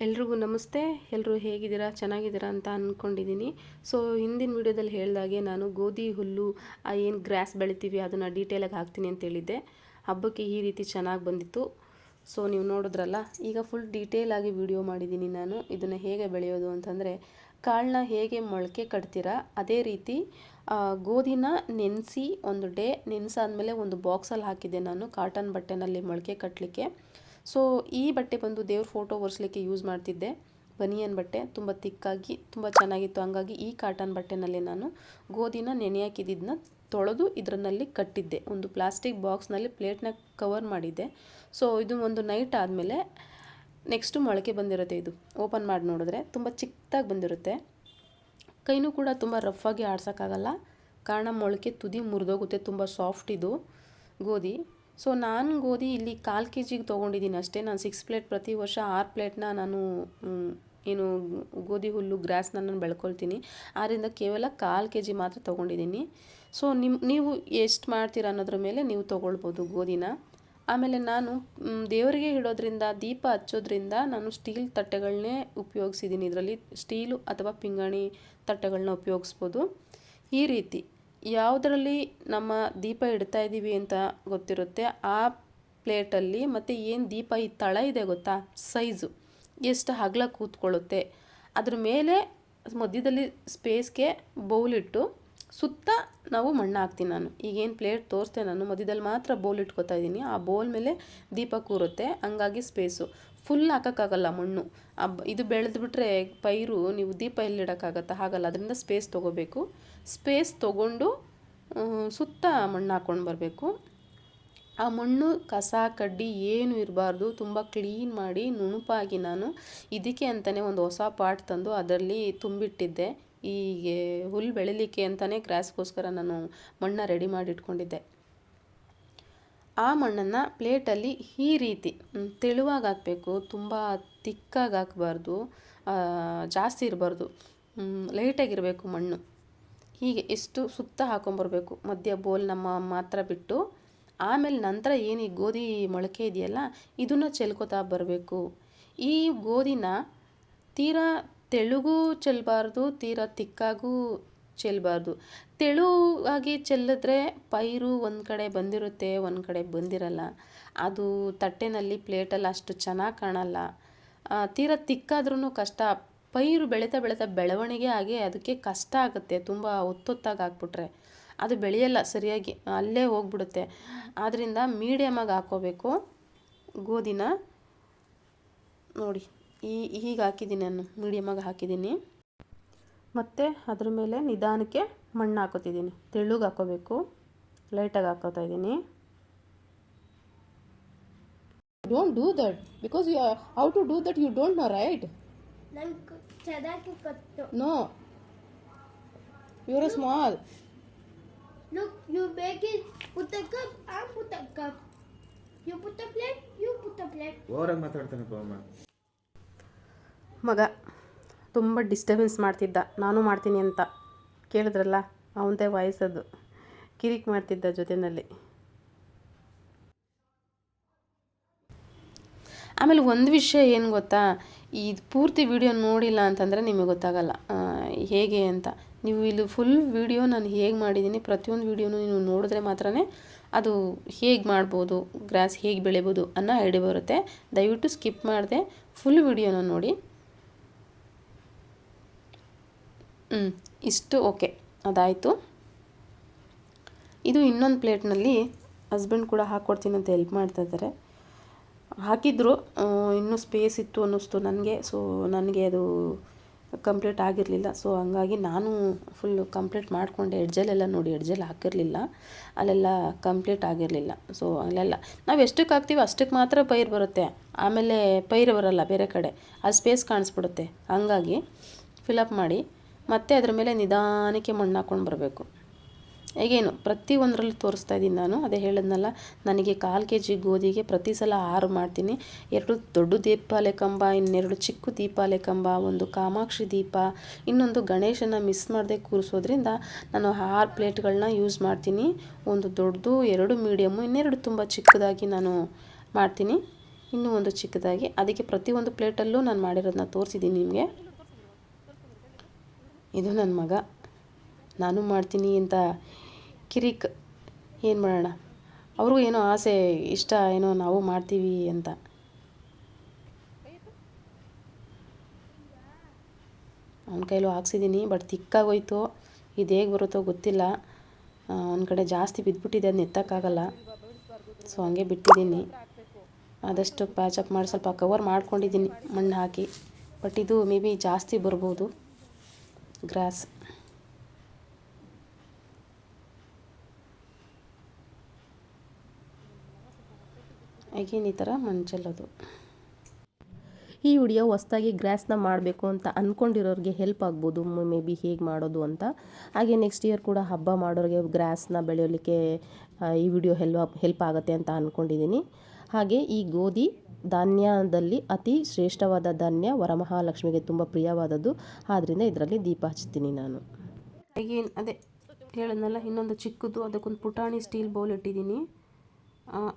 ಎಲ್ರಿಗೂ ನಮಸ್ತೆ. ಎಲ್ಲರೂ ಹೇಗಿದ್ದೀರಾ? ಚೆನ್ನಾಗಿದ್ದೀರಾ ಅಂತ ಅಂದ್ಕೊಂಡಿದ್ದೀನಿ. ಸೊ ಹಿಂದಿನ ವಿಡಿಯೋದಲ್ಲಿ ಹೇಳಿದಾಗೆ ನಾನು ಗೋಧಿ ಹುಲ್ಲು ಏನು ಗ್ರಾಸ್ ಬೆಳಿತೀವಿ ಅದನ್ನು ಡೀಟೇಲಾಗಿ ಹಾಕ್ತೀನಿ ಅಂತ ಹೇಳಿದ್ದೆ. ಹಬ್ಬಕ್ಕೆ ಈ ರೀತಿ ಚೆನ್ನಾಗಿ ಬಂದಿತ್ತು. ಸೊ ನೀವು ನೋಡಿದ್ರಲ್ಲ, ಈಗ ಫುಲ್ ಡೀಟೇಲಾಗಿ ವಿಡಿಯೋ ಮಾಡಿದ್ದೀನಿ ನಾನು. ಇದನ್ನು ಹೇಗೆ ಬೆಳೆಯೋದು ಅಂತಂದರೆ, ಕಾಳನ್ನ ಹೇಗೆ ಮೊಳಕೆ ಕಟ್ತೀರಾ ಅದೇ ರೀತಿ ಗೋಧಿನ ನೆನೆಸಿ ಒಂದು ಡೇ ನೆನೆಸಾದ್ಮೇಲೆ ಒಂದು ಬಾಕ್ಸಲ್ಲಿ ಹಾಕಿದ್ದೆ ನಾನು, ಕಾಟನ್ ಬಟ್ಟೆನಲ್ಲಿ ಮೊಳಕೆ ಕಟ್ಟಲಿಕ್ಕೆ. ಸೊ ಈ ಬಟ್ಟೆ ಬಂದು ದೇವ್ರ ಫೋಟೋ ಒರೆಸ್ಲಿಕ್ಕೆ ಯೂಸ್ ಮಾಡ್ತಿದ್ದೆ. ಬನಿಯನ್ ಬಟ್ಟೆ ತುಂಬ ತಿಕ್ಕಾಗಿ ತುಂಬ ಚೆನ್ನಾಗಿತ್ತು. ಹಂಗಾಗಿ ಈ ಕಾಟನ್ ಬಟ್ಟೆನಲ್ಲಿ ನಾನು ಗೋಧಿನ ನೆನೆಯಾಕಿದ್ದನ್ನ ತೊಳೆದು ಇದರಲ್ಲಿ ಕಟ್ಟಿದ್ದೆ. ಒಂದು ಪ್ಲಾಸ್ಟಿಕ್ ಬಾಕ್ಸ್ನಲ್ಲಿ ಪ್ಲೇಟ್ನ ಕವರ್ ಮಾಡಿದ್ದೆ. ಸೊ ಇದು ಒಂದು ನೈಟ್ ಆದಮೇಲೆ ನೆಕ್ಸ್ಟು ಮೊಳಕೆ ಬಂದಿರುತ್ತೆ. ಇದು ಓಪನ್ ಮಾಡಿ ನೋಡಿದ್ರೆ ತುಂಬ ಚಿಕ್ಕದಾಗಿ ಬಂದಿರುತ್ತೆ. ಕೈನೂ ಕೂಡ ತುಂಬ ರಫಾಗಿ ಆಡ್ಸೋಕ್ಕಾಗಲ್ಲ, ಕಾರಣ ಮೊಳಕೆ ತುದಿ ಮುರಿದೋಗುತ್ತೆ. ತುಂಬ ಸಾಫ್ಟ್ ಇದು ಗೋಧಿ. ಸೊ ನಾನು ಗೋಧಿ ಇಲ್ಲಿ 1/4 kg ತೊಗೊಂಡಿದ್ದೀನಿ ಅಷ್ಟೇ. ನಾನು 6 ಪ್ಲೇಟ್ ಪ್ರತಿ ವರ್ಷ 6 ಪ್ಲೇಟ್ನ ನಾನು ಏನು ಗೋಧಿ ಹುಲ್ಲು ಗ್ರಾಸ್ನ ನಾನು ಬೆಳ್ಕೊಳ್ತೀನಿ. ಆದ್ದರಿಂದ ಕೇವಲ 1/4 kg ಮಾತ್ರ ತೊಗೊಂಡಿದ್ದೀನಿ. ಸೊ ನೀವು ಎಷ್ಟು ಮಾಡ್ತೀರಾ ಅನ್ನೋದ್ರ ಮೇಲೆ ನೀವು ತೊಗೊಳ್ಬೋದು ಗೋಧಿನ. ಆಮೇಲೆ ನಾನು ದೇವರಿಗೆ ಇಡೋದ್ರಿಂದ, ದೀಪ ಹಚ್ಚೋದ್ರಿಂದ ನಾನು ಸ್ಟೀಲ್ ತಟ್ಟೆಗಳನ್ನೇ ಉಪಯೋಗಿಸಿದ್ದೀನಿ. ಇದರಲ್ಲಿ ಸ್ಟೀಲು ಅಥವಾ ಪಿಂಗಾಣಿ ತಟ್ಟೆಗಳನ್ನ ಉಪಯೋಗಿಸ್ಬೋದು. ಈ ರೀತಿ ಯಾವುದರಲ್ಲಿ ನಮ್ಮ ದೀಪ ಇಡ್ತಾ ಇದ್ದೀವಿ ಅಂತ ಗೊತ್ತಿರುತ್ತೆ ಆ ಪ್ಲೇಟಲ್ಲಿ, ಮತ್ತು ಏನು ದೀಪ ಈ ತಳ ಇದೆ ಗೊತ್ತಾ, ಸೈಜು ಎಷ್ಟು ಅಗಲ ಕೂತ್ಕೊಳ್ಳುತ್ತೆ ಅದ್ರ ಮೇಲೆ ಮಧ್ಯದಲ್ಲಿ ಸ್ಪೇಸ್ಗೆ ಬೌಲಿಟ್ಟು ಸುತ್ತ ನಾವು ಮಣ್ಣು ಹಾಕ್ತೀನಿ. ನಾನು ಈಗೇನು ಪ್ಲೇಟ್ ತೋರಿಸ್ತೆ ನಾನು ಮಧ್ಯದಲ್ಲಿ ಮಾತ್ರ ಬೌಲ್ ಇಟ್ಕೊತಾ ಇದ್ದೀನಿ. ಆ ಬೌಲ್ ಮೇಲೆ ದೀಪ ಕೂರುತ್ತೆ, ಹಂಗಾಗಿ ಸ್ಪೇಸು ಫುಲ್ ಹಾಕೋಕ್ಕಾಗಲ್ಲ ಮಣ್ಣು. ಇದು ಬೆಳೆದ್ಬಿಟ್ರೆ ಪೈರು ನೀವು ದೀಪ ಎಲ್ಲಿಡೋಕ್ಕಾಗತ್ತಾ? ಹಾಗಲ್ಲ. ಅದರಿಂದ ಸ್ಪೇಸ್ ತೊಗೋಬೇಕು. ಸ್ಪೇಸ್ ತೊಗೊಂಡು ಸುತ್ತ ಮಣ್ಣು ಹಾಕ್ಕೊಂಡು ಬರಬೇಕು. ಆ ಮಣ್ಣು ಕಸ ಕಡ್ಡಿ ಏನು ಇರಬಾರ್ದು, ತುಂಬ ಕ್ಲೀನ್ ಮಾಡಿ ನುಣುಪಾಗಿ ನಾನು ಇದಕ್ಕೆ ಅಂತಲೇ ಒಂದು ಹೊಸ ಪಾಟ್ ತಂದು ಅದರಲ್ಲಿ ತುಂಬಿಟ್ಟಿದ್ದೆ. ಹೀಗೆ ಹುಲ್ಲು ಬೆಳಿಲಿಕ್ಕೆ ಅಂತಲೇ ಗ್ರಾಸ್ಗೋಸ್ಕರ ನಾನು ಮಣ್ಣನ್ನು ರೆಡಿ ಮಾಡಿ ಇಟ್ಕೊಂಡಿದ್ದೆ. ಆ ಮಣ್ಣನ್ನು ಪ್ಲೇಟಲ್ಲಿ ಈ ರೀತಿ ತೆಳುವಾಗಿ ಹಾಕಬೇಕು. ತುಂಬ ತಿಕ್ಕಾಗಿ ಹಾಕಬಾರ್ದು, ಜಾಸ್ತಿ ಇರಬಾರ್ದು, ಲೈಟಾಗಿರಬೇಕು ಮಣ್ಣು. ಹೀಗೆ ಎಷ್ಟು ಸುತ್ತ ಹಾಕೊಂಬರ್ಬೇಕು, ಮಧ್ಯ ಬೋಲ್ ನಮ್ಮ ಮಾತ್ರ ಬಿಟ್ಟು. ಆಮೇಲೆ ನಂತರ ಏನು ಈ ಗೋಧಿ ಮೊಳಕೆ ಇದೆಯಲ್ಲ ಇದನ್ನು ಚೆಲ್ಕೊತಾ ಬರಬೇಕು. ಈ ಗೋಧಿನ ತೀರಾ ತೆಳುಗೂ ಚೆಲ್ಲಬಾರ್ದು, ತೀರಾ ತಿಕ್ಕಾಗೂ ಚೆಲ್ಲಬಾರ್ದು. ತೆಳುವಾಗಿ ಚೆಲ್ಲಿದ್ರೆ ಪೈರು ಒಂದು ಕಡೆ ಬಂದಿರುತ್ತೆ, ಒಂದು ಕಡೆ ಬಂದಿರಲ್ಲ. ಅದು ತಟ್ಟೆನಲ್ಲಿ ಪ್ಲೇಟಲ್ಲಿ ಅಷ್ಟು ಚೆನ್ನಾಗಿ ಕಾಣಲ್ಲ. ತೀರಾ ತಿಕ್ಕಾದ್ರೂ ಕಷ್ಟ. ಪೈರು ಬೆಳೀತಾ ಬೆಳೀತಾ ಬೆಳವಣಿಗೆ ಆಗಿ ಅದಕ್ಕೆ ಕಷ್ಟ ಆಗುತ್ತೆ. ತುಂಬ ಒತ್ತೊತ್ತಾಗಿ ಹಾಕ್ಬಿಟ್ರೆ ಅದು ಬೆಳೆಯಲ್ಲ ಸರಿಯಾಗಿ, ಅಲ್ಲೇ ಹೋಗ್ಬಿಡುತ್ತೆ. ಆದ್ದರಿಂದ ಮೀಡಿಯಮಾಗಿ ಹಾಕ್ಕೋಬೇಕು ಗೋಧಿನ. ನೋಡಿ ಹೀಗೆ ಹಾಕಿದ್ದೀನಿ ನಾನು, ಮೀಡಿಯಮಾಗಿ ಹಾಕಿದ್ದೀನಿ. ಮತ್ತು ಅದ್ರ ಮೇಲೆ ನಿಧಾನಕ್ಕೆ ಮಣ್ಣು ಹಾಕೋತಿದ್ದೀನಿ. ತೆಳ್ಳಗೆ ಹಾಕೋಬೇಕು, ಲೈಟಾಗಿ ಹಾಕೋತಾ ಇದ್ದೀನಿ. Don't do that because you how to do that you don't know, right? No, you're small. Look, you make it. Put the cup. I put the cup. You put the plate. You put the plate. ಓವರಾಗಿ ಮಾತಾಡ್ತಾನೆ ಅಮ್ಮ. ಮಗ ತುಂಬ disturbance ಮಾಡ್ತಿದ್ದ, ನಾನು ಮಾಡ್ತೀನಿ ಅಂತ. ಕೇಳಿದ್ರಲ್ಲ, ಅವನದೇ ವಾಯ್ಸದು. ಕಿರಿಕ್ ಮಾಡ್ತಿದ್ದ ಜೊತೆಯಲ್ಲಿ. ಆಮೇಲೆ ಒಂದು ವಿಷಯ ಏನು ಗೊತ್ತಾ, ಇದು ಪೂರ್ತಿ ವಿಡಿಯೋ ನೋಡಿಲ್ಲ ಅಂತಂದರೆ ನಿಮಗೆ ಗೊತ್ತಾಗಲ್ಲ ಹೇಗೆ ಅಂತ. ನೀವು ಇಲ್ಲಿ ಫುಲ್ ವಿಡಿಯೋ ನಾನು ಹೇಗೆ ಮಾಡಿದ್ದೀನಿ, ಪ್ರತಿಯೊಂದು ವಿಡಿಯೋನು ನೀವು ನೋಡಿದ್ರೆ ಮಾತ್ರ ಅದು ಹೇಗೆ ಮಾಡ್ಬೋದು, ಗ್ರಾಸ್ ಹೇಗೆ ಬೆಳಿಬೋದು ಅನ್ನೋ ಐಡಿಯಾ ಬರುತ್ತೆ. ದಯವಿಟ್ಟು ಸ್ಕಿಪ್ ಮಾಡಿದೆ ಫುಲ್ ವಿಡಿಯೋನ ನೋಡಿ. ಇಷ್ಟು ಓಕೆ, ಅದಾಯಿತು. ಇದು ಇನ್ನೊಂದು ಪ್ಲೇಟ್ನಲ್ಲಿ ಹಸ್ಬೆಂಡ್ ಕೂಡ ಹಾಕ್ಕೊಡ್ತೀನಿ ಅಂತ ಹೆಲ್ಪ್ ಮಾಡ್ತಾ ಇದ್ದಾರೆ. ಹಾಕಿದ್ರು, ಇನ್ನೂ ಸ್ಪೇಸ್ ಇತ್ತು ಅನ್ನಿಸ್ತು ನನಗೆ. ಸೊ ನನಗೆ ಅದು ಕಂಪ್ಲೀಟ್ ಆಗಿರಲಿಲ್ಲ. ಸೊ ಹಂಗಾಗಿ ನಾನು ಫುಲ್ಲು ಕಂಪ್ಲೀಟ್ ಮಾಡಿಕೊಂಡೆ. ಎಡ್ಜಲ್ಲೆಲ್ಲ ನೋಡಿ, ಎಡ್ಜಲ್ಲಿ ಹಾಕಿರಲಿಲ್ಲ, ಅಲ್ಲೆಲ್ಲ ಕಂಪ್ಲೀಟ್ ಆಗಿರಲಿಲ್ಲ. ಸೊ ಅಲ್ಲೆಲ್ಲ ನಾವು ಎಷ್ಟಕ್ಕೆ ಹಾಕ್ತೀವಿ ಅಷ್ಟಕ್ಕೆ ಮಾತ್ರ ಪೈರು ಬರುತ್ತೆ, ಆಮೇಲೆ ಪೈರು ಬರೋಲ್ಲ ಬೇರೆ ಕಡೆ, ಅದು ಸ್ಪೇಸ್ ಕಾಣಿಸ್ಬಿಡುತ್ತೆ. ಹಂಗಾಗಿ ಫಿಲಪ್ ಮಾಡಿ ಮತ್ತೆ ಅದ್ರ ಮೇಲೆ ನಿಧಾನಕ್ಕೆ ಮಣ್ಣು ಹಾಕ್ಕೊಂಡು ಬರಬೇಕು. ಈಗೇನು ಪ್ರತಿಯೊಂದರಲ್ಲಿ ತೋರಿಸ್ತಾ ಇದ್ದೀನಿ ನಾನು. ಅದೇ ಹೇಳಿದ್ನಲ್ಲ, ನನಗೆ 1/4 kg ಗೋಧಿಗೆ ಪ್ರತಿ ಸಲ 6 ಮಾಡ್ತೀನಿ. 2 ದೊಡ್ಡ ದೀಪಾಲೆ ಕಂಬ, ಇನ್ನೆರಡು ಚಿಕ್ಕ ದೀಪಾಲೆ ಕಂಬ, ಒಂದು ಕಾಮಾಕ್ಷಿ ದೀಪ, ಇನ್ನೊಂದು ಗಣೇಶನ ಮಿಸ್ ಮಾಡದೆ ಕೂರಿಸೋದ್ರಿಂದ ನಾನು 6 ಪ್ಲೇಟ್ಗಳನ್ನ ಯೂಸ್ ಮಾಡ್ತೀನಿ. ಒಂದು ದೊಡ್ಡದು, 2 ಮೀಡಿಯಮ್ಮು, ಇನ್ನೆರಡು ತುಂಬ ಚಿಕ್ಕದಾಗಿ ನಾನು ಮಾಡ್ತೀನಿ. ಇನ್ನೂ ಒಂದು ಚಿಕ್ಕದಾಗಿ. ಅದಕ್ಕೆ ಪ್ರತಿಯೊಂದು ಪ್ಲೇಟಲ್ಲೂ ನಾನು ಮಾಡಿರೋದನ್ನ ತೋರಿಸಿದ್ದೀನಿ ನಿಮಗೆ. ಇದು ನನ್ನ ಮಗ, ನಾನು ಮಾಡ್ತೀನಿ ಅಂತ ಕಿರಿಕ್. ಏನು ಮಾಡೋಣ, ಅವ್ರಿಗೂ ಏನೋ ಆಸೆ, ಇಷ್ಟ, ಏನೋ ನಾವು ಮಾಡ್ತೀವಿ ಅಂತ. ಅವನ ಕೈಲೂ ಹಾಕ್ಸಿದ್ದೀನಿ, ಬಟ್ ತಿಕ್ಕಾಗೋಯ್ತು. ಇದು ಹೇಗೆ ಬರುತ್ತೋ ಗೊತ್ತಿಲ್ಲ. ಒಂದು ಕಡೆ ಜಾಸ್ತಿ ಬಿದ್ದುಬಿಟ್ಟಿದೆ, ಅದನ್ನ ಎತ್ತಕ್ಕಾಗಲ್ಲ. ಸೊ ಹಂಗೆ ಬಿಟ್ಟಿದ್ದೀನಿ. ಆದಷ್ಟು ಪ್ಯಾಚಪ್ ಮಾಡಿ ಸ್ವಲ್ಪ ಕವರ್ ಮಾಡ್ಕೊಂಡಿದ್ದೀನಿ ಮಣ್ಣು ಹಾಕಿ. ಬಟ್ ಇದು ಮೇ ಬಿ ಜಾಸ್ತಿ ಬರ್ಬೋದು ಗ್ರಾಸ್. ಅಗೇನ್ ಈ ಥರ ಮಣ್ಣು ಚೆಲ್ಲೋದು. ಈ ವಿಡಿಯೋ ಹೊಸದಾಗಿ ಗ್ರಾಸ್ನ ಮಾಡಬೇಕು ಅಂತ ಅಂದ್ಕೊಂಡಿರೋರಿಗೆ ಹೆಲ್ಪ್ ಆಗ್ಬೋದು, ಮೇ ಬಿ ಹೇಗೆ ಮಾಡೋದು ಅಂತ. ಹಾಗೆ ನೆಕ್ಸ್ಟ್ ಇಯರ್ ಕೂಡ ಹಬ್ಬ ಮಾಡೋರಿಗೆ ಗ್ರಾಸ್ನ ಬೆಳೆಯೋಲಿಕ್ಕೆ ಈ ವಿಡಿಯೋ ಹೆಲ್ಪ್ ಆಗುತ್ತೆ ಅಂತ ಅಂದ್ಕೊಂಡಿದ್ದೀನಿ. ಹಾಗೆ ಈ ಗೋಧಿ ಧಾನ್ಯದಲ್ಲಿ ಅತಿ ಶ್ರೇಷ್ಠವಾದ ಧಾನ್ಯ, ವರಮಹಾಲಕ್ಷ್ಮಿಗೆ ತುಂಬ ಪ್ರಿಯವಾದದ್ದು. ಆದ್ದರಿಂದ ಇದರಲ್ಲಿ ದೀಪ ಹಚ್ತೀನಿ ನಾನು. ಅಗೇನ್ ಅದೇ ಹೇಳಿದ್ನಲ್ಲ, ಇನ್ನೊಂದು ಚಿಕ್ಕದು, ಅದಕ್ಕೊಂದು ಪುಟಾಣಿ ಸ್ಟೀಲ್ ಬೌಲ್ ಇಟ್ಟಿದ್ದೀನಿ.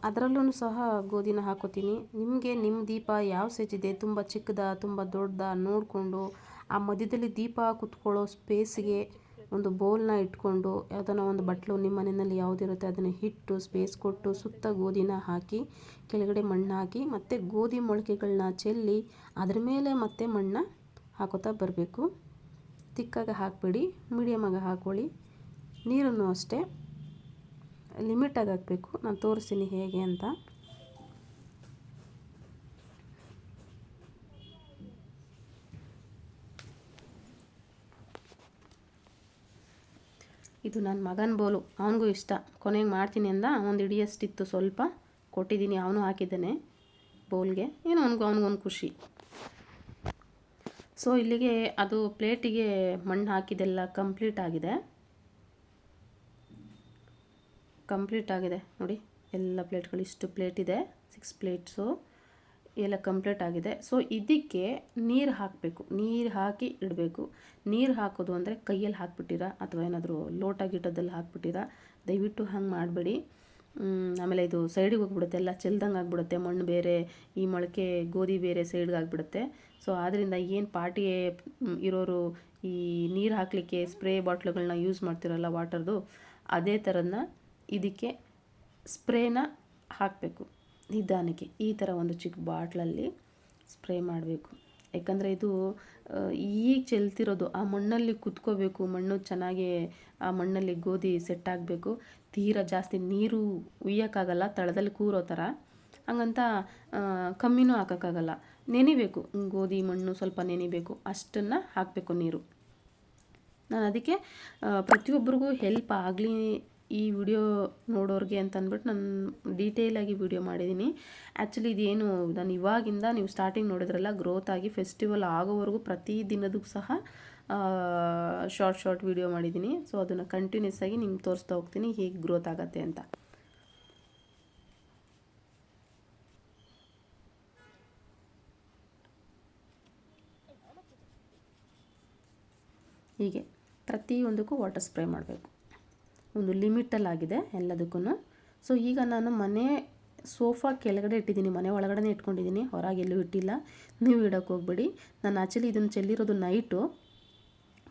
ಅದರಲ್ಲೂ ಸಹ ಗೋಧಿನ ಹಾಕೋತೀನಿ. ನಿಮಗೆ ನಿಮ್ಮ ದೀಪ ಯಾವ ಸೈಜ್ ಇದೆ, ತುಂಬ ಚಿಕ್ಕದ ತುಂಬ ದೊಡ್ಡದ ನೋಡಿಕೊಂಡು ಆ ಮಧ್ಯದಲ್ಲಿ ದೀಪ ಕುತ್ಕೊಳ್ಳೋ ಸ್ಪೇಸ್ಗೆ ಒಂದು ಬೌಲ್ನ ಇಟ್ಕೊಂಡು, ಯಾವುದನ್ನ ಒಂದು ಬಟ್ಲು ನಿಮ್ಮ ಮನೆಯಲ್ಲಿ ಯಾವುದಿರುತ್ತೆ ಅದನ್ನು ಇಟ್ಟು ಸ್ಪೇಸ್ ಕೊಟ್ಟು ಸುತ್ತ ಗೋಧಿನ ಹಾಕಿ, ಕೆಳಗಡೆ ಮಣ್ಣು ಹಾಕಿ, ಮತ್ತು ಗೋಧಿ ಮೊಳಕೆಗಳನ್ನ ಚೆಲ್ಲಿ ಅದ್ರ ಮೇಲೆ ಮತ್ತೆ ಮಣ್ಣು ಹಾಕೋತಾ ಬರಬೇಕು. ತಿಕ್ಕಾಗ ಹಾಕಬೇಡಿ, ಮೀಡಿಯಮಾಗಿ ಹಾಕ್ಕೊಳ್ಳಿ. ನೀರನ್ನು ಅಷ್ಟೇ ಲಿಮಿಟಾಗಿ ಹಾಕಬೇಕು. ನಾನು ತೋರಿಸ್ತೀನಿ ಹೇಗೆ ಅಂತ. ಇದು ನನ್ನ ಮಗನ ಬೋಲು, ಅವನಿಗೂ ಇಷ್ಟ. ಕೊನೆಗೆ ಮಾಡ್ತೀನಿ ಅಂದ, ಒಂದು ಹಿಡಿಯಷ್ಟಿತ್ತು, ಸ್ವಲ್ಪ ಕೊಟ್ಟಿದ್ದೀನಿ, ಅವನು ಹಾಕಿದ್ದಾನೆ ಬೌಲ್ಗೆ. ಏನೋ ಅವನಿಗೊಂದು ಖುಷಿ. ಸೊ ಇಲ್ಲಿಗೆ ಅದು ಪ್ಲೇಟಿಗೆ ಮಣ್ಣು ಹಾಕಿದೆಲ್ಲ ಕಂಪ್ಲೀಟ್ ಆಗಿದೆ ನೋಡಿ. ಎಲ್ಲ ಪ್ಲೇಟ್ಗಳು, ಇಷ್ಟು ಪ್ಲೇಟ್ ಇದೆ, 6 ಪ್ಲೇಟ್ಸು ಎಲ್ಲ ಕಂಪ್ಲೀಟ್ ಆಗಿದೆ. ಸೊ ಇದಕ್ಕೆ ನೀರು ಹಾಕಬೇಕು, ನೀರು ಹಾಕಿ ಇಡಬೇಕು. ನೀರು ಹಾಕೋದು ಅಂದರೆ ಕೈಯಲ್ಲಿ ಹಾಕ್ಬಿಟ್ಟಿರಾ ಅಥವಾ ಏನಾದರೂ ಲೋಟ ಗಿಟದಲ್ಲಿ ಹಾಕ್ಬಿಟ್ಟಿರಾ, ದಯವಿಟ್ಟು ಹಂಗೆ ಮಾಡಬೇಡಿ. ಆಮೇಲೆ ಇದು ಸೈಡಿಗೆ ಹೋಗ್ಬಿಡುತ್ತೆ, ಎಲ್ಲ ಚೆಲ್ದಂಗೆ ಆಗಿಬಿಡುತ್ತೆ. ಮಣ್ಣು ಬೇರೆ, ಈ ಮೊಳಕೆ ಗೋಧಿ ಬೇರೆ ಸೈಡ್ಗೆ ಆಗಿಬಿಡುತ್ತೆ. ಸೊ ಆದ್ದರಿಂದ ಏನು ಪಾರ್ಟಿಗೆ ಇರೋರು ಈ ನೀರು ಹಾಕಲಿಕ್ಕೆ ಸ್ಪ್ರೇ ಬಾಟ್ಲುಗಳನ್ನ ಯೂಸ್ ಮಾಡ್ತಿರಲ್ಲ ವಾಟರ್ದು, ಅದೇ ಥರನ ಇದಕ್ಕೆ ಸ್ಪ್ರೇನ ಹಾಕಬೇಕು ನಿಧಾನಕ್ಕೆ. ಈ ಥರ ಒಂದು ಚಿಕ್ಕ ಬಾಟ್ಲಲ್ಲಿ ಸ್ಪ್ರೇ ಮಾಡಬೇಕು. ಯಾಕಂದರೆ ಇದು ಈಗ ಚೆಲ್ತಿರೋದು ಆ ಮಣ್ಣಲ್ಲಿ ಕುತ್ಕೋಬೇಕು. ಮಣ್ಣು ಚೆನ್ನಾಗಿ ಆ ಮಣ್ಣಲ್ಲಿ ಗೋಧಿ ಸೆಟ್ ಆಗಬೇಕು. ತೀರಾ ಜಾಸ್ತಿ ನೀರು ಉಯ್ಯೋಕ್ಕಾಗಲ್ಲ, ತಳದಲ್ಲಿ ಕೂರೋ ಥರ. ಹಂಗಂತ ಕಮ್ಮಿನೂ ಹಾಕೋಕ್ಕಾಗಲ್ಲ, ನೆನಿಬೇಕು. ಗೋಧಿ ಮಣ್ಣು ಸ್ವಲ್ಪ ನೆನಿಬೇಕು, ಅಷ್ಟನ್ನು ಹಾಕಬೇಕು ನೀರು. ನಾನು ಅದಕ್ಕೆ ಪ್ರತಿಯೊಬ್ಬರಿಗೂ ಹೆಲ್ಪ್ ಆಗಲಿ ಈ ವಿಡಿಯೋ ನೋಡೋರಿಗೆ ಅಂತ ಅಂದ್ಬಿಟ್ಟು ನಾನು ಡೀಟೇಲಾಗಿ ವಿಡಿಯೋ ಮಾಡಿದ್ದೀನಿ. ಆ್ಯಕ್ಚುಲಿ ಇದೇನು ನಾನು ಇವಾಗಿಂದ ನೀವು ಸ್ಟಾರ್ಟಿಂಗ್ ನೋಡಿದ್ರಲ್ಲ, ಗ್ರೋತ್ ಆಗಿ ಫೆಸ್ಟಿವಲ್ ಆಗೋವರೆಗೂ ಪ್ರತಿ ದಿನದಕ್ಕೂ ಸಹ ಶಾರ್ಟ್ ವಿಡಿಯೋ ಮಾಡಿದ್ದೀನಿ. ಸೊ ಅದನ್ನು ಕಂಟಿನ್ಯೂಸ್ ಆಗಿ ನಿಮ್ಗೆ ತೋರಿಸ್ತಾ ಹೋಗ್ತೀನಿ ಹೇಗೆ ಗ್ರೋತ್ ಆಗುತ್ತೆ ಅಂತ. ಹೀಗೆ ಪ್ರತಿಯೊಂದಕ್ಕೂ ವಾಟರ್ ಸ್ಪ್ರೇ ಮಾಡಬೇಕು. ಒಂದು ಲಿಮಿಟಲ್ಲಾಗಿದೆ ಎಲ್ಲದಕ್ಕೂ. ಸೊ ಈಗ ನಾನು ಮನೆ ಸೋಫಾ ಕೆಳಗಡೆ ಇಟ್ಟಿದ್ದೀನಿ, ಮನೆ ಒಳಗಡೆ ಇಟ್ಕೊಂಡಿದ್ದೀನಿ, ಹೊರಗೆಲ್ಲೂ ಇಟ್ಟಿಲ್ಲ. ನೀವು ಇಡೋಕ್ಕೆ ಹೋಗ್ಬೇಡಿ. ನಾನು ಆ್ಯಕ್ಚುಲಿ ಇದನ್ನು ಚೆಲ್ಲಿರೋದು ನೈಟು,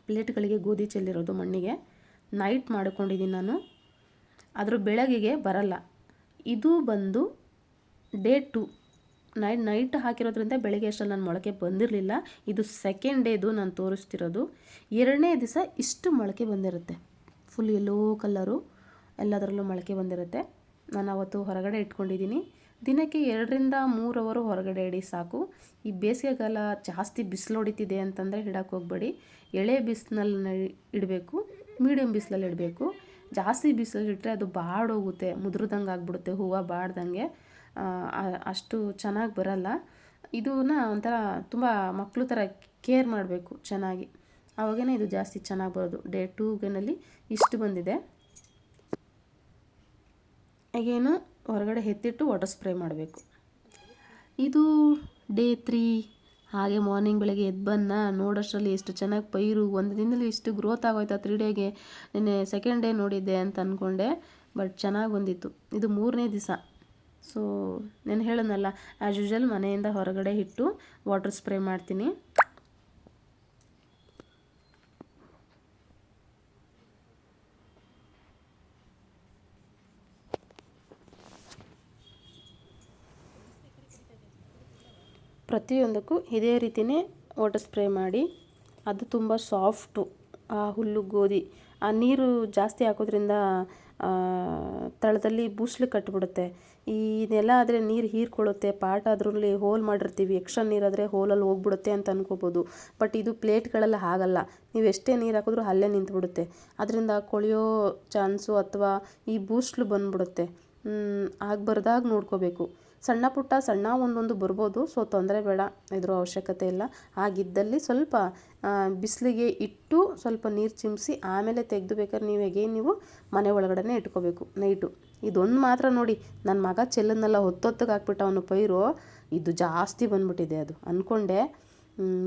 ಪ್ಲೇಟ್ಗಳಿಗೆ ಗೋಧಿ ಚೆಲ್ಲಿರೋದು ಮಣ್ಣಿಗೆ ನೈಟ್ ಮಾಡ್ಕೊಂಡಿದ್ದೀನಿ ನಾನು. ಅದ್ರ ಬೆಳಗ್ಗೆಗೆ ಬರಲ್ಲ. ಇದು ಬಂದು ಡೇ 2 ನೈಟ್ ಹಾಕಿರೋದ್ರಿಂದ ಬೆಳಗ್ಗೆ ಅಷ್ಟರಲ್ಲಿ ನಾನು ಮೊಳಕೆ ಬಂದಿರಲಿಲ್ಲ. ಇದು ಸೆಕೆಂಡ್ ಡೇದು ನಾನು ತೋರಿಸ್ತಿರೋದು. 2ನೇ ದಿವಸ ಇಷ್ಟು ಮೊಳಕೆ ಬಂದಿರುತ್ತೆ, ಫುಲ್ ಯೆಲ್ಲೋ ಕಲರು, ಎಲ್ಲದರಲ್ಲೂ ಮೊಳಕೆ ಬಂದಿರುತ್ತೆ. ನಾನು ಅವತ್ತು ಹೊರಗಡೆ ಇಟ್ಕೊಂಡಿದ್ದೀನಿ. ದಿನಕ್ಕೆ 2 ರಿಂದ 3 ಅವರು ಹೊರಗಡೆ ಇಡಿ ಸಾಕು. ಈ ಬೇಸಿಗೆಗಾಲ ಜಾಸ್ತಿ ಬಿಸಿಲು ಹೊಡಿತಿದೆ ಅಂತಂದರೆ ಇಡಕ್ಕೆ ಹೋಗಬೇಡಿ. ಎಳೆ ಬಿಸಿಲಲ್ಲಿ ಇಡಬೇಕು, ಮೀಡಿಯಮ್ ಬಿಸಿಲಲ್ಲಿ ಇಡಬೇಕು. ಜಾಸ್ತಿ ಬಿಸಿಲಲ್ಲಿ ಇಟ್ಟರೆ ಅದು ಬಾಡೋಗುತ್ತೆ, ಮುದ್ರದಂಗೆ ಆಗಿಬಿಡುತ್ತೆ, ಹೂವು ಬಾಡ್ದಂಗೆ, ಅಷ್ಟು ಚೆನ್ನಾಗಿ ಬರಲ್ಲ. ಇದನ್ನ ಒಂಥರ ತುಂಬ ಮಕ್ಕಳು ಥರ ಕೇರ್ ಮಾಡಬೇಕು ಚೆನ್ನಾಗಿ, ಆವಾಗೇ ಇದು ಜಾಸ್ತಿ ಚೆನ್ನಾಗಿ ಬರೋದು. ಡೇ 2ನಲ್ಲಿ ಇಷ್ಟು ಬಂದಿದೆ. ಈಗೇನು ಹೊರಗಡೆ ಎತ್ತಿಟ್ಟು ವಾಟರ್ ಸ್ಪ್ರೇ ಮಾಡಬೇಕು. ಇದು ಡೇ 3. ಹಾಗೆ ಮಾರ್ನಿಂಗ್ ಬೆಳಗ್ಗೆ ಎದ್ದು ಬಂದ ನೋಡೋಷ್ಟರಲ್ಲಿ ಎಷ್ಟು ಚೆನ್ನಾಗಿ ಪೈರು ಒಂದು ದಿನದಲ್ಲಿ ಇಷ್ಟು ಗ್ರೋತ್ ಆಗೋಯ್ತು. 3 ಡೇಗೆ, ನಿನ್ನೆ ಸೆಕೆಂಡ್ ಡೇ ನೋಡಿದ್ದೆ ಅಂತ ಅಂದ್ಕೊಂಡೆ, ಬಟ್ ಚೆನ್ನಾಗಿ ಬಂದಿತ್ತು. ಇದು 3ನೇ ದಿವಸ. ಸೊ ನಾನು ಹೇಳೋನಲ್ಲ, ಆ್ಯಸ್ ಯೂಶುವಲ್ ಮನೆಯಿಂದ ಹೊರಗಡೆ ಇಟ್ಟು ವಾಟರ್ ಸ್ಪ್ರೇ ಮಾಡ್ತೀನಿ. ಪ್ರತಿಯೊಂದಕ್ಕೂ ಇದೇ ರೀತಿಯೇ ವಾಟರ್ ಸ್ಪ್ರೇ ಮಾಡಿ. ಅದು ತುಂಬ ಸಾಫ್ಟು ಆ ಹುಲ್ಲು ಗೋಧಿ. ಆ ನೀರು ಜಾಸ್ತಿ ಹಾಕೋದ್ರಿಂದ ತಳದಲ್ಲಿ ಬೂಸ್ಲು ಕಟ್ಟಿಬಿಡುತ್ತೆ. ಈ ನೆಲ ಆದರೆ ನೀರು ಹೀರ್ಕೊಳ್ಳುತ್ತೆ. ಪಾಟ್ ಅದರಲ್ಲಿ ಹೋಲ್ ಮಾಡಿರ್ತೀವಿ, ಎಕ್ಸ್ಟ್ರಾ ನೀರಾದರೆ ಹೋಲಲ್ಲಿ ಹೋಗ್ಬಿಡುತ್ತೆ ಅಂತ ಅನ್ಕೋಬೋದು. ಬಟ್ ಇದು ಪ್ಲೇಟ್ಗಳೆಲ್ಲ ಆಗಲ್ಲ. ನೀವು ಎಷ್ಟೇ ನೀರು ಹಾಕಿದ್ರೂ ಅಲ್ಲೇ ನಿಂತುಬಿಡುತ್ತೆ. ಅದರಿಂದ ಕೊಳೆಯೋ ಚಾನ್ಸು ಅಥವಾ ಈ ಬೂಸ್ಲು ಬಂದ್ಬಿಡುತ್ತೆ. ಆಗಬಾರ್ದಾಗ ನೋಡ್ಕೋಬೇಕು. ಸಣ್ಣ ಒಂದೊಂದು ಬರ್ಬೋದು, ಸೊ ತೊಂದರೆ ಬೇಡ, ಇದ್ರ ಅವಶ್ಯಕತೆ ಇಲ್ಲ. ಹಾಗಿದ್ದಲ್ಲಿ ಸ್ವಲ್ಪ ಬಿಸಿಲಿಗೆ ಇಟ್ಟು ಸ್ವಲ್ಪ ನೀರು ಚಿಮ್ಮಿಸಿ ಆಮೇಲೆ ತೆಗೆದು ಬೇಕಾದ್ರೆ ನೀವು ಮನೆ ಒಳಗಡೆ ಇಟ್ಕೋಬೇಕು ನೈಟು. ಇದೊಂದು ಮಾತ್ರ ನೋಡಿ, ನನ್ನ ಮಗ ಚೆಲ್ಲನ್ನೆಲ್ಲ ಹೊತ್ತೊತ್ತಿಗೆ ಹಾಕ್ಬಿಟ್ಟು ಅವನು ಪೈರು ಇದು ಜಾಸ್ತಿ ಬಂದ್ಬಿಟ್ಟಿದೆ. ಅದು ಅಂದ್ಕೊಂಡೆ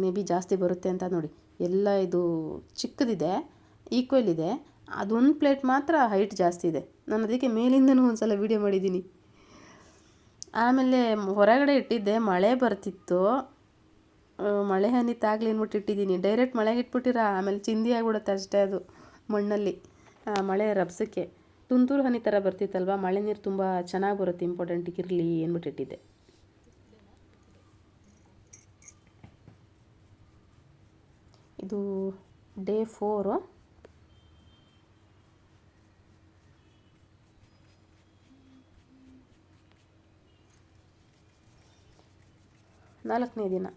ಮೇ ಬಿ ಜಾಸ್ತಿ ಬರುತ್ತೆ ಅಂತ. ನೋಡಿ ಎಲ್ಲ ಇದು ಚಿಕ್ಕದಿದೆ, ಈಕ್ವಲ್ ಇದೆ. ಅದೊಂದು ಪ್ಲೇಟ್ ಮಾತ್ರ ಹೈಟ್ ಜಾಸ್ತಿ ಇದೆ. ನಾನು ಅದಕ್ಕೆ ಮೇಲಿಂದನೂ ಒಂದು ಸಲ ವೀಡಿಯೋ ಮಾಡಿದ್ದೀನಿ. ಆಮೇಲೆ ಹೊರಗಡೆ ಇಟ್ಟಿದ್ದೆ, ಮಳೆ ಬರ್ತಿತ್ತು. ಮಳೆ ಹನಿ ತಾಗ್ಲಿ ಅಂದ್ಬಿಟ್ಟು ಇಟ್ಟಿದ್ದೀನಿ. ಡೈರೆಕ್ಟ್ ಮಳೆಗೆ ಇಟ್ಬಿಟ್ಟಿರ ಆಮೇಲೆ ಚಿಂದಿ ಆಗಿಬಿಡುತ್ತೆ ಅಷ್ಟೇ. ಅದು ಮಣ್ಣಲ್ಲಿ ಮಳೆ ರಭಸಕ್ಕೆ ತುಂತುರು ಹನಿ ಥರ ಬರ್ತಿತ್ತಲ್ವ, ಮಳೆ ನೀರು ತುಂಬ ಚೆನ್ನಾಗಿ ಬರುತ್ತೆ, ಇಂಪಾರ್ಟೆಂಟಿಗೆ ಇರಲಿ ಅಂದ್ಬಿಟ್ಟು ಇಟ್ಟಿದ್ದೆ. ಇದು ಡೇ 4. ನಾಲ್ಕನೇ ದಿನ.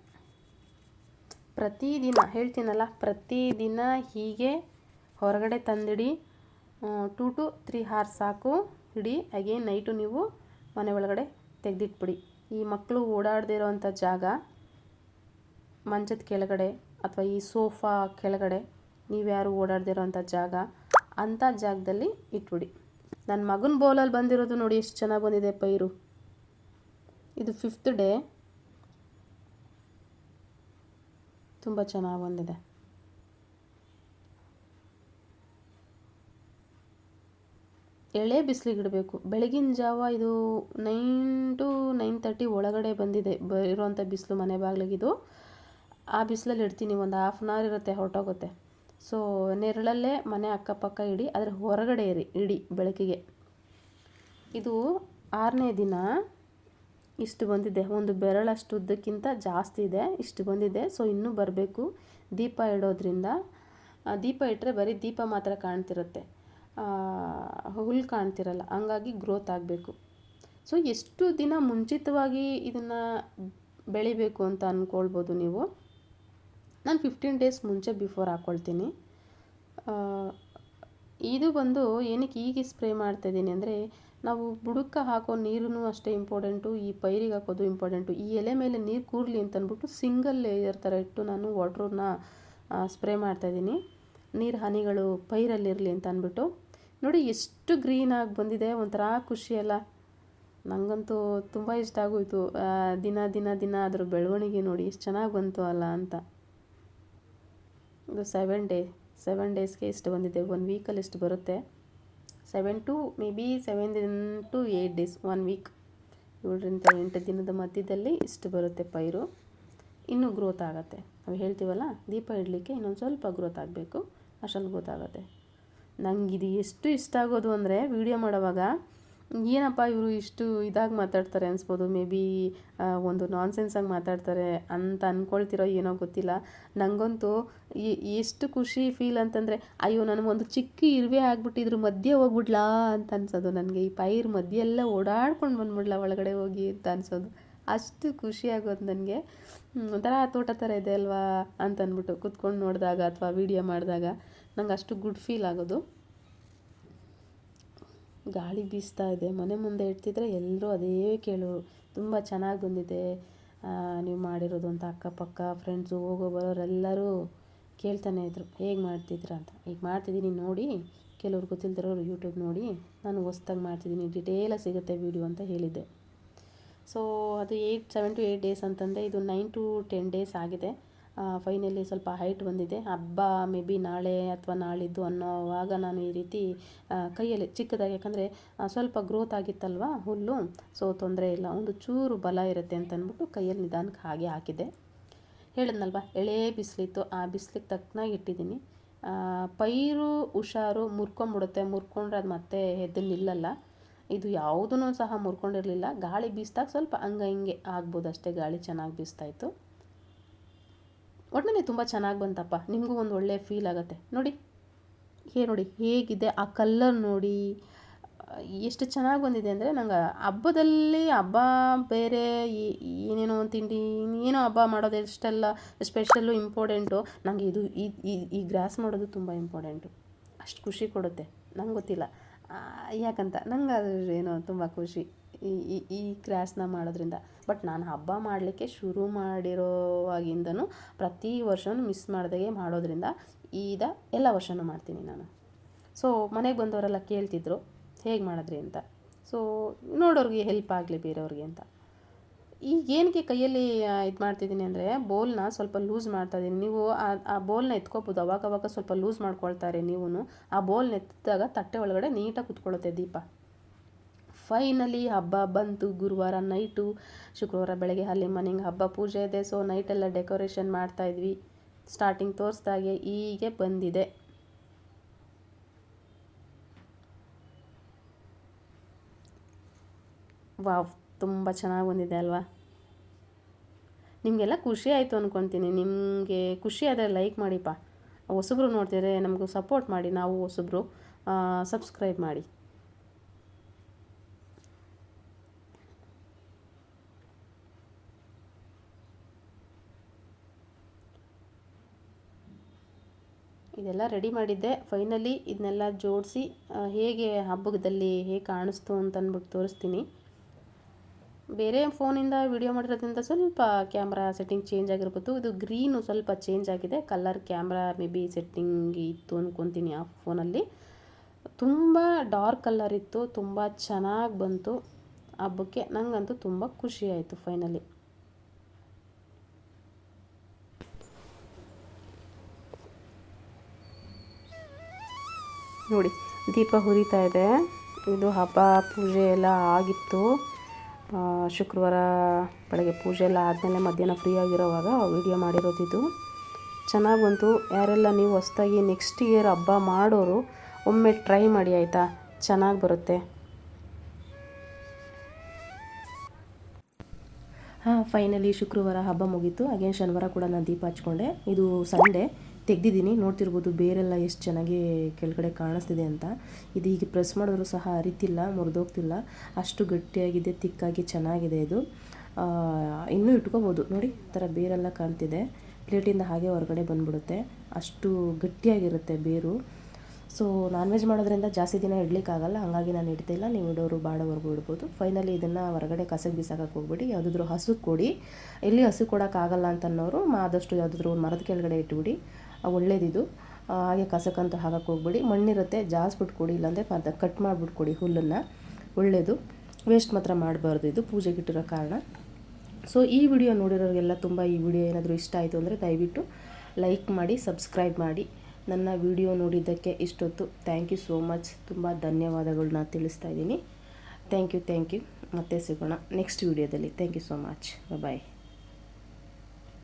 ಪ್ರತಿದಿನ ಹೇಳ್ತೀನಲ್ಲ, ಪ್ರತಿದಿನ ಹೀಗೆ ಹೊರಗಡೆ ತಂದಿಡಿ. 2 to 3 hours ಸಾಕು ಇಡಿ. ಅಗೇನ್ ನೈಟು ನೀವು ಮನೆ ಒಳಗಡೆ ತೆಗೆದಿಟ್ಬಿಡಿ. ಈ ಮಕ್ಕಳು ಓಡಾಡದೇ ಇರೋವಂಥ ಜಾಗ, ಮಂಚದ ಕೆಳಗಡೆ ಅಥವಾ ಈ ಸೋಫಾ ಕೆಳಗಡೆ, ನೀವ್ಯಾರು ಓಡಾಡದೇ ಇರೋವಂಥ ಜಾಗ, ಅಂಥ ಜಾಗದಲ್ಲಿ ಇಟ್ಬಿಡಿ. ನನ್ನ ಮಗನ ಬೌಲಲ್ಲಿ ಬಂದಿರೋದು ನೋಡಿ ಎಷ್ಟು ಚೆನ್ನಾಗಿ ಬಂದಿದೆ ಪೈರು. ಇದು 5th ಡೇ. ತುಂಬ ಚೆನ್ನಾಗಿ ಬಂದಿದೆ. ಎಳೆ ಬಿಸಿಲಿಗಿಡಬೇಕು. ಬೆಳಗಿನ ಜಾವ ಇದು 9 to 9:30 ಒಳಗಡೆ ಬಂದಿದೆ ಇರೋವಂಥ ಬಿಸಿಲು ಮನೆ ಬಾಗಿಲಿಗಿದು. ಆ ಬಿಸಿಲಲ್ಲಿ ಇಡ್ತೀನಿ, ಒಂದು 1/2 hour ಇರುತ್ತೆ, ಹೊರಟೋಗುತ್ತೆ. ಸೊ ನೆರಳಲ್ಲೇ ಮನೆ ಅಕ್ಕಪಕ್ಕ ಇಡಿ, ಆದರೆ ಹೊರಗಡೆ ಇಡಿ ಬೆಳಕಿಗೆ. ಇದು 6ನೇ ದಿನ. ಇಷ್ಟು ಬಂದಿದೆ, ಒಂದು ಬೆರಳಷ್ಟು ಉದ್ದಕ್ಕಿಂತ ಜಾಸ್ತಿ ಇದೆ, ಇಷ್ಟು ಬಂದಿದೆ. ಸೊ ಇನ್ನೂ ಬರಬೇಕು. ದೀಪ ಇಡೋದ್ರಿಂದ, ದೀಪ ಇಟ್ಟರೆ ಬರೀ ದೀಪ ಮಾತ್ರ ಕಾಣ್ತಿರುತ್ತೆ, ಹುಲ್ಲು ಕಾಣ್ತಿರಲ್ಲ. ಹಂಗಾಗಿ ಗ್ರೋತ್ ಆಗಬೇಕು. ಸೊ ಎಷ್ಟು ದಿನ ಮುಂಚಿತವಾಗಿ ಇದನ್ನು ಬೆಳಿಬೇಕು ಅಂತ ಅಂದ್ಕೊಳ್ಬೋದು ನೀವು. ನಾನು 15 days ಮುಂಚೆ ಬಿಫೋರ್ ಹಾಕ್ಕೊಳ್ತೀನಿ. ಇದು ಬಂದು ಏನಕ್ಕೆ ಈಗ ಸ್ಪ್ರೇ ಮಾಡ್ತಾಯಿದ್ದೀನಿ ಅಂದರೆ, ನಾವು ಬುಡಕ್ಕೆ ಹಾಕೋ ನೀರೂ ಅಷ್ಟೇ ಇಂಪಾರ್ಟೆಂಟು, ಈ ಪೈರಿಗೆ ಹಾಕೋದು ಇಂಪಾರ್ಟೆಂಟು. ಈ ಎಲೆ ಮೇಲೆ ನೀರು ಕೂರಲಿ ಅಂತಂದ್ಬಿಟ್ಟು ಸಿಂಗಲ್ ಲೇಯರ್ ಥರ ಇಟ್ಟು ನಾನು ವಾಟ್ರನ್ನ ಸ್ಪ್ರೇ ಮಾಡ್ತಾಯಿದ್ದೀನಿ. ನೀರು ಹನಿಗಳು ಪೈರಲ್ಲಿರಲಿ ಅಂತ ಅಂದ್ಬಿಟ್ಟು. ನೋಡಿ ಎಷ್ಟು ಗ್ರೀನಾಗಿ ಬಂದಿದೆ, ಒಂಥರ ಖುಷಿಯಲ್ಲ. ನನಗಂತೂ ತುಂಬ ಇಷ್ಟ ಆಗೋಯಿತು. ದಿನ ಅದ್ರ ಬೆಳವಣಿಗೆ ನೋಡಿ ಎಷ್ಟು ಚೆನ್ನಾಗಿ ಬಂತು ಅಲ್ಲ ಅಂತ. ಇದು 7 daysಗೆ ಇಷ್ಟು ಬಂದಿದೆ. 1 weekಲ್ಲಿ ಇಷ್ಟು ಬರುತ್ತೆ. 7 to 8 days, 1 week, 7 ರಿಂದ 8 ದಿನದ ಮಧ್ಯದಲ್ಲಿ ಇಷ್ಟು ಬರುತ್ತೆ ಪೈರು. ಇನ್ನೂ ಗ್ರೋತ್ ಆಗುತ್ತೆ. ನಾವು ಹೇಳ್ತೀವಲ್ಲ, ದೀಪ ಇಡಲಿಕ್ಕೆ ಇನ್ನೊಂದು ಸ್ವಲ್ಪ ಗ್ರೋತ್ ಆಗಬೇಕು, ಅಷ್ಟೊಂದು ಗ್ರೋತ್ ಆಗುತ್ತೆ. ನಂಗೆ ಇದು ಎಷ್ಟು ಇಷ್ಟ ಆಗೋದು ಅಂದರೆ, ವೀಡಿಯೋ ಮಾಡೋವಾಗ ಏನಪ್ಪ ಇವರು ಇಷ್ಟು ಇದಾಗಿ ಮಾತಾಡ್ತಾರೆ ಅನಿಸ್ಬೋದು. ಮೇ ಬಿ ಒಂದು ನಾನ್ಸೆನ್ಸಾಗಿ ಮಾತಾಡ್ತಾರೆ ಅಂತ ಅಂದ್ಕೊಳ್ತಿರೋ ಏನೋ ಗೊತ್ತಿಲ್ಲ. ನನಗಂತೂ ಎಷ್ಟು ಖುಷಿ ಫೀಲ್ ಅಂತಂದರೆ, ಅಯ್ಯೋ ನನಗೊಂದು ಚಿಕ್ಕ ಇರುವೆ ಆಗಿಬಿಟ್ಟಿದ್ರು ಮಧ್ಯೆ ಹೋಗ್ಬಿಡ್ಲಾ ಅಂತ ಅನ್ಸೋದು ನನಗೆ. ಈ ಪೈರ್ ಮಧ್ಯೆ ಎಲ್ಲ ಓಡಾಡ್ಕೊಂಡು ಬಂದ್ಬಿಡ್ಲಾ ಒಳಗಡೆ ಹೋಗಿ ಅಂತ ಅನ್ಸೋದು. ಅಷ್ಟು ಖುಷಿ ಆಗೋದು ನನಗೆ. ಒಂಥರ ತೋಟ ಥರ ಇದೆ ಅಲ್ವಾ ಅಂತ ಅಂದ್ಬಿಟ್ಟು ಕೂತ್ಕೊಂಡು ನೋಡಿದಾಗ ಅಥವಾ ವೀಡಿಯೋ ಮಾಡಿದಾಗ ನಂಗೆ ಅಷ್ಟು ಗುಡ್ ಫೀಲ್ ಆಗೋದು. ಗಾಳಿ ಬೀಸ್ತಾ ಇದೆ. ಮನೆ ಮುಂದೆ ಇಡ್ತಿದ್ರೆ ಎಲ್ಲರೂ ಅದೇ ಕೇಳೋರು, ತುಂಬ ಚೆನ್ನಾಗಿ ಬಂದಿದೆ ನೀವು ಮಾಡಿರೋದು ಅಂತ. ಅಕ್ಕಪಕ್ಕ ಫ್ರೆಂಡ್ಸು ಹೋಗೋ ಬರೋರೆಲ್ಲರೂ ಕೇಳ್ತಾನೆ ಇದ್ರು, ಹೇಗೆ ಮಾಡ್ತಿದ್ರ ಅಂತ. ಈಗ ಮಾಡ್ತಿದ್ದೀನಿ ನೋಡಿ, ಕೆಲವ್ರು ಗೊತ್ತಿಲ್ದಿರೋರು ಯೂಟ್ಯೂಬ್ ನೋಡಿ, ನಾನು ಹೊಸ್ದಾಗಿ ಮಾಡ್ತಿದ್ದೀನಿ, ಡಿಟೇಲಾಗಿ ಸಿಗುತ್ತೆ ವೀಡಿಯೋ ಅಂತ ಹೇಳಿದ್ದೆ. ಸೊ ಅದು 7 to 8 days ಅಂತಂದರೆ, ಇದು 9 to 10 days ಆಗಿದೆ. ಫೈನಲಿ ಸ್ವಲ್ಪ ಹೈಟ್ ಬಂದಿದೆ. ಹಬ್ಬ ಮೇ ಬಿ ನಾಳೆ ಅಥವಾ ನಾಳಿದ್ದು ಅನ್ನೋವಾಗ ನಾನು ಈ ರೀತಿ ಕೈಯಲ್ಲಿ ಚಿಕ್ಕದಾಗಿ, ಯಾಕಂದರೆ ಸ್ವಲ್ಪ ಗ್ರೋತ್ ಆಗಿತ್ತಲ್ವ ಹುಲ್ಲು, ಸೊ ತೊಂದರೆ ಇಲ್ಲ, ಒಂದು ಚೂರು ಬಲ ಇರುತ್ತೆ ಅಂತ ಅಂದ್ಬಿಟ್ಟು ಕೈಯಲ್ಲಿ ನಿಧಾನಕ್ಕೆ ಹಾಗೆ ಹಾಕಿದ್ದೆ. ಹೇಳಿದ್ನಲ್ವ ಎಳೆ ಬಿಸಿಲಿತ್ತು, ಆ ಬಿಸಿಲಿಗೆ ತಕ್ಕನಾಗಿ ಇಟ್ಟಿದ್ದೀನಿ. ಪೈರು ಹುಷಾರು, ಮುರ್ಕೊಂಬಿಡುತ್ತೆ, ಮುರ್ಕೊಂಡ್ರೆ ಅದು ಮತ್ತೆ ಎದ್ದು ನಿಲ್ಲಲ್ಲ. ಇದು ಯಾವುದೂ ಸಹ ಮುರ್ಕೊಂಡಿರಲಿಲ್ಲ, ಗಾಳಿ ಬೀಸಿದಾಗ ಸ್ವಲ್ಪ ಹಿಂಗೆ ಆಗ್ಬೋದು ಅಷ್ಟೇ, ಗಾಳಿ ಚೆನ್ನಾಗಿ ಬೀಸ್ತಾಯಿತ್ತು. ಒಟ್ಟಿನಲ್ಲಿ ತುಂಬ ಚೆನ್ನಾಗಿ ಬಂತಪ್ಪ, ನಿಮಗೂ ಒಂದು ಒಳ್ಳೆಯ ಫೀಲ್ ಆಗುತ್ತೆ. ನೋಡಿ ನೋಡಿ ಹೇಗಿದೆ ಆ ಕಲ್ಲರ್, ನೋಡಿ ಎಷ್ಟು ಚೆನ್ನಾಗಿ ಬಂದಿದೆ ಅಂದರೆ, ನಂಗೆ ಹಬ್ಬ ಬೇರೆ ಏನೇನೋ ತಿಂಡಿ ಏನೋ ಹಬ್ಬ ಮಾಡೋದು ಎಷ್ಟೆಲ್ಲ ಸ್ಪೆಷಲ್ಲು ಇಂಪಾರ್ಟೆಂಟು, ನನಗೆ ಇದು ಈ ಗ್ರಾಸ್ ಮಾಡೋದು ತುಂಬ ಇಂಪಾರ್ಟೆಂಟು. ಅಷ್ಟು ಖುಷಿ ಕೊಡುತ್ತೆ, ನಂಗೆ ಗೊತ್ತಿಲ್ಲ ಯಾಕಂತ, ನಂಗೆ ಅದು ಏನೋ ತುಂಬ ಖುಷಿ ಈ ಗ್ರಾಸ್ನ ಮಾಡೋದ್ರಿಂದ. ಬಟ್ ನಾನು ಹಬ್ಬ ಮಾಡಲಿಕ್ಕೆ ಶುರು ಮಾಡಿರೋವಾಗಿಂದನೂ ಪ್ರತಿ ವರ್ಷವೂ ಮಿಸ್ ಮಾಡ್ದಾಗೆ ಮಾಡೋದ್ರಿಂದ ಎಲ್ಲ ವರ್ಷವೂ ಮಾಡ್ತೀನಿ ನಾನು. ಸೊ ಮನೆಗೆ ಬಂದವರೆಲ್ಲ ಕೇಳ್ತಿದ್ರು ಹೇಗೆ ಮಾಡಿದ್ರಿ ಅಂತ. ಸೊ ನೋಡೋರಿಗೆ ಹೆಲ್ಪ್ ಆಗಲಿ ಬೇರೆಯವ್ರಿಗೆ ಅಂತ. ಈಗ ಏನಕ್ಕೆ ಕೈಯಲ್ಲಿ ಇದು ಮಾಡ್ತಿದ್ದೀನಿ ಅಂದರೆ, ಬೌಲ್ನ ಸ್ವಲ್ಪ ಲೂಸ್ ಮಾಡ್ತಾಯಿದ್ದೀನಿ. ನೀವು ಆ ಬೌಲ್ನ ಎತ್ಕೋಬೋದು, ಅವಾಗ ಸ್ವಲ್ಪ ಲೂಸ್ ಮಾಡ್ಕೊಳ್ತಾರೆ ನೀವು. ಆ ಬೌಲ್ನ ಎತ್ತಿದಾಗ ತಟ್ಟೆ ಒಳಗಡೆ ನೀಟಾಗಿ ಕುತ್ಕೊಳ್ಳುತ್ತೆ ದೀಪ. ಫೈನಲಿ ಹಬ್ಬ ಬಂತು. ಗುರುವಾರ ನೈಟು, ಶುಕ್ರವಾರ ಬೆಳಗ್ಗೆ ಅಲ್ಲಿ ಮನೆಗೆ ಹಬ್ಬ ಪೂಜೆ ಇದೆ. ಸೊ ನೈಟೆಲ್ಲ ಡೆಕೋರೇಷನ್ ಮಾಡ್ತಾಯಿದ್ವಿ. ಸ್ಟಾರ್ಟಿಂಗ್ ತೋರಿಸ್ದಾಗೆ ಹೀಗೆ ಬಂದಿದೆ. ವಾವ್, ತುಂಬ ಚೆನ್ನಾಗಿ ಬಂದಿದೆ ಅಲ್ವಾ? ನಿಮಗೆಲ್ಲ ಖುಷಿ ಆಯಿತು ಅಂದ್ಕೊತೀನಿ. ನಿಮಗೆ ಖುಷಿ ಆದರೆ ಲೈಕ್ ಮಾಡಿಪ್ಪ. ಹೊಸಬ್ರು ನೋಡ್ತಿದ್ರೆ ನಮಗೂ ಸಪೋರ್ಟ್ ಮಾಡಿ, ನಾವು ಹೊಸಬ್ರು, ಸಬ್ಸ್ಕ್ರೈಬ್ ಮಾಡಿ. ಇದೆಲ್ಲ ರೆಡಿ ಮಾಡಿದ್ದೆ. ಫೈನಲಿ ಇದನ್ನೆಲ್ಲ ಜೋಡಿಸಿ ಹೇಗೆ ಹಬ್ಬದಲ್ಲಿ ಹೇಗೆ ಕಾಣಿಸ್ತು ಅಂತ ಅಂದ್ಬಿಟ್ಟು ತೋರಿಸ್ತೀನಿ. ಬೇರೆ ಫೋನಿಂದ ವಿಡಿಯೋ ಮಾಡಿರೋದ್ರಿಂದ ಸ್ವಲ್ಪ ಕ್ಯಾಮ್ರಾ ಸೆಟ್ಟಿಂಗ್ ಚೇಂಜ್ ಆಗಿರ್ಬೋದು. ಇದು ಗ್ರೀನು ಸ್ವಲ್ಪ ಚೇಂಜ್ ಆಗಿದೆ colour. Camera may be setting ಇತ್ತು ಅಂದ್ಕೊತೀನಿ ಆ ಫೋನಲ್ಲಿ. ತುಂಬ ಡಾರ್ಕ್ ಕಲರ್ ಇತ್ತು, ತುಂಬ ಚೆನ್ನಾಗಿ ಬಂತು ಹಬ್ಬಕ್ಕೆ. ನನಗಂತೂ ತುಂಬ ಖುಷಿ ಆಯಿತು ಫೈನಲಿ. ನೋಡಿ ದೀಪ ಹುರಿತಾ ಇದೆ. ಇದು ಹಬ್ಬ ಪೂಜೆ ಎಲ್ಲ ಆಗಿತ್ತು. ಶುಕ್ರವಾರ ಬೆಳಗ್ಗೆ ಪೂಜೆ ಎಲ್ಲ ಆದಮೇಲೆ ಮಧ್ಯಾಹ್ನ ಫ್ರೀ ಆಗಿರೋವಾಗ ವಿಡಿಯೋ ಮಾಡಿರೋದಿದು. ಚೆನ್ನಾಗಿ ಬಂತು. ಯಾರೆಲ್ಲ ನೀವು ಹೊಸ್ದಾಗಿ ನೆಕ್ಸ್ಟ್ ಇಯರ್ ಹಬ್ಬ ಮಾಡೋರು ಒಮ್ಮೆ ಟ್ರೈ ಮಾಡಿ ಆಯಿತಾ, ಚೆನ್ನಾಗಿ ಬರುತ್ತೆ. ಫೈನಲಿ ಶುಕ್ರವಾರ ಹಬ್ಬ ಮುಗೀತು. ಅಗೇನ್ ಶನಿವಾರ ಕೂಡ ನಾನು ದೀಪ ಹಚ್ಕೊಂಡೆ. ಇದು ಸಂಡೇ ತೆಗೆದಿದ್ದೀನಿ, ನೋಡ್ತಿರ್ಬೋದು ಬೇರೆಲ್ಲ ಎಷ್ಟು ಚೆನ್ನಾಗಿ ಕೆಳಗಡೆ ಕಾಣಿಸ್ತಿದೆ ಅಂತ. ಇದು ಹೀಗೆ ಪ್ರೆಸ್ ಮಾಡಿದ್ರು ಸಹ ಅರಿತಿಲ್ಲ, ಮುರಿದೋಗ್ತಿಲ್ಲ, ಅಷ್ಟು ಗಟ್ಟಿಯಾಗಿದೆ, ತಿಕ್ಕಾಗಿ ಚೆನ್ನಾಗಿದೆ. ಇದು ಇನ್ನೂ ಇಟ್ಕೋಬೋದು. ನೋಡಿ ಈ ಥರ ಬೇರೆಲ್ಲ ಕಾಣ್ತಿದೆ, ಪ್ಲೇಟಿಂದ ಹಾಗೆ ಹೊರಗಡೆ ಬಂದುಬಿಡುತ್ತೆ, ಅಷ್ಟು ಗಟ್ಟಿಯಾಗಿರುತ್ತೆ ಬೇರು. ಸೊ ನಾನ್ ವೆಜ್ ಮಾಡೋದ್ರಿಂದ ಜಾಸ್ತಿ ದಿನ ಇಡಲಿಕ್ಕಾಗಲ್ಲ, ಹಾಗಾಗಿ ನಾನು ಇಡ್ತಿಲ್ಲ. ನೀವು ಇಡೋರು ಬಾಡೋವರೆಗೂ ಇಡ್ಬೋದು. ಫೈನಲಿ ಇದನ್ನು ಹೊರಗಡೆ ಕಸಕ್ಕೆ ಬಿಸಾಕಕ್ಕೆ ಹೋಗ್ಬಿಡಿ, ಯಾವುದಾದ್ರೂ ಹಸು ಕೊಡಿ. ಎಲ್ಲಿ ಹಸು ಕೊಡೋಕ್ಕಾಗಲ್ಲ ಅಂತನ್ನೋರು ಆದಷ್ಟು ಯಾವುದಾದ್ರೂ ಒಂದು ಮರದ ಕೆಳಗಡೆ ಇಟ್ಬಿಡಿ, ಒಳ್ಳೇದಿದು. ಹಾಗೆ ಕಸಕ್ಕಂತೂ ಹಾಕಕ್ಕೆ ಹೋಗ್ಬಿಡಿ, ಮಣ್ಣಿರುತ್ತೆ ಜಾಸ್ಬಿಟ್ಟು ಕೊಡಿ, ಇಲ್ಲಾಂದರೆ ಕಟ್ ಮಾಡಿಬಿಟ್ಟು ಕೊಡಿ ಹುಲ್ಲನ್ನು, ಒಳ್ಳೆಯದು. ವೇಸ್ಟ್ ಮಾತ್ರ ಮಾಡಬಾರ್ದು, ಇದು ಪೂಜೆಗಿಟ್ಟಿರೋ ಕಾರಣ. ಸೊ ಈ ವಿಡಿಯೋ ನೋಡಿರೋರಿಗೆಲ್ಲ ಈ ವಿಡಿಯೋ ಏನಾದರೂ ಇಷ್ಟ ಆಯಿತು ಅಂದರೆ ದಯವಿಟ್ಟು ಲೈಕ್ ಮಾಡಿ, ಸಬ್ಸ್ಕ್ರೈಬ್ ಮಾಡಿ. ನನ್ನ ವಿಡಿಯೋ ನೋಡಿದ್ದಕ್ಕೆ ಇಷ್ಟೊತ್ತು ಥ್ಯಾಂಕ್ ಯು ಸೋ ಮಚ್. ತುಂಬ ಧನ್ಯವಾದಗಳನ್ನ ತಿಳಿಸ್ತಾ ಇದ್ದೀನಿ. Thank you. ಮತ್ತೆ ಸಿಗೋಣ ನೆಕ್ಸ್ಟ್ ವಿಡಿಯೋದಲ್ಲಿ. Thank you so much. Bye.